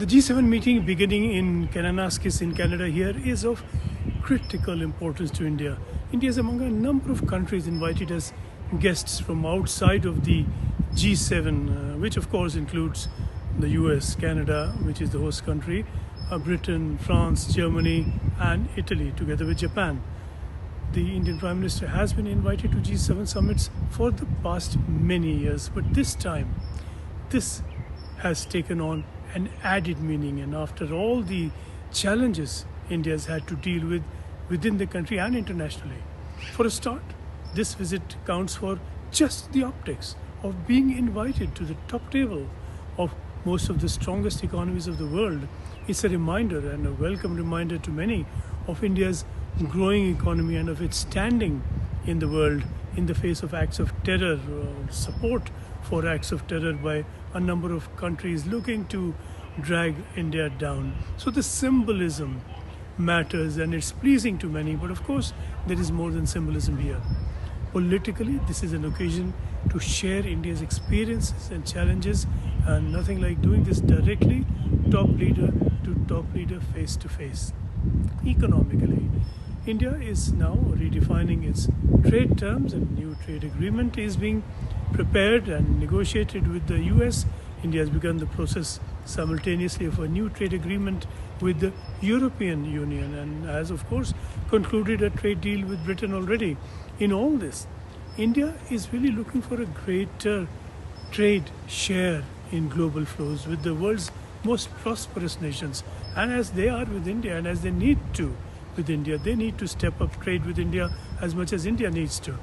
The G7 meeting beginning in Kananaskis in Canada here is of critical importance to India. India is among a number of countries invited as guests from outside of the G7, which of course includes the US, Canada, which is the host country, Britain, France, Germany and Italy, together with Japan. The Indian Prime Minister has been invited to G7 summits for the past many years, but this time, this has taken on an added meaning, and after all the challenges India has had to deal with within the country and internationally. For a start, this visit counts for just the optics of being invited to the top table of most of the strongest economies of the world. It's a reminder, and a welcome reminder to many, of India's growing economy and of its standing in the world in the face of acts of terror, or support for acts of terror by a number of countries looking to drag India down. So the symbolism matters and it's pleasing to many, but of course there is more than symbolism here. Politically, this is an occasion to share India's experiences and challenges, and nothing like doing this directly, top leader to top leader, face to face. Economically, India is now redefining its trade terms, and new trade agreement is being prepared and negotiated with the US. India has begun the process simultaneously of a new trade agreement with the European Union and has of course concluded a trade deal with Britain already. In all this, India is really looking for a greater trade share in global flows with the world's most prosperous nations, and as they are with India and as they need to with India, they need to step up trade with India as much as India needs to.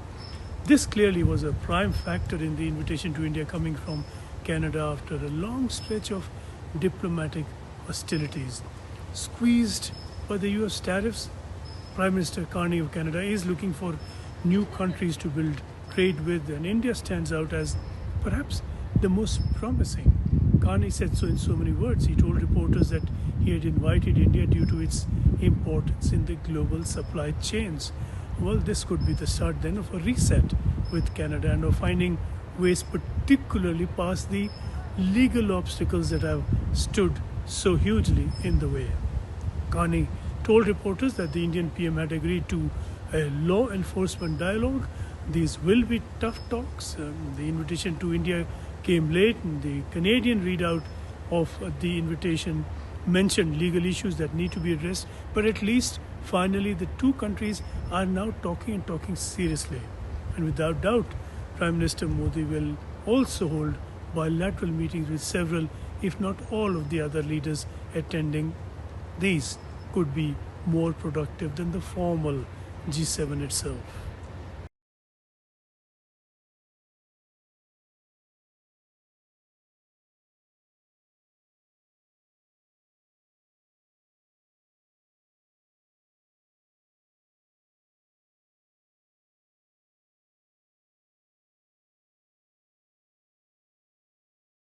This clearly was a prime factor in the invitation to India coming from Canada after a long stretch of diplomatic hostilities. Squeezed by the US tariffs, Prime Minister Carney of Canada is looking for new countries to build trade with, and India stands out as perhaps the most promising. Carney said so in so many words. He told reporters that he had invited India due to its importance in the global supply chains. Well, this could be the start then of a reset with Canada and of finding ways particularly past the legal obstacles that have stood so hugely in the way. Carney told reporters that the Indian PM had agreed to a law enforcement dialogue. These will be tough talks. The invitation to India came late, and the Canadian readout of the invitation mentioned legal issues that need to be addressed, but at least finally the two countries are now talking seriously. And without doubt, Prime Minister Modi will also hold bilateral meetings with several, if not all, of the other leaders attending. These could be more productive than the formal G7 itself.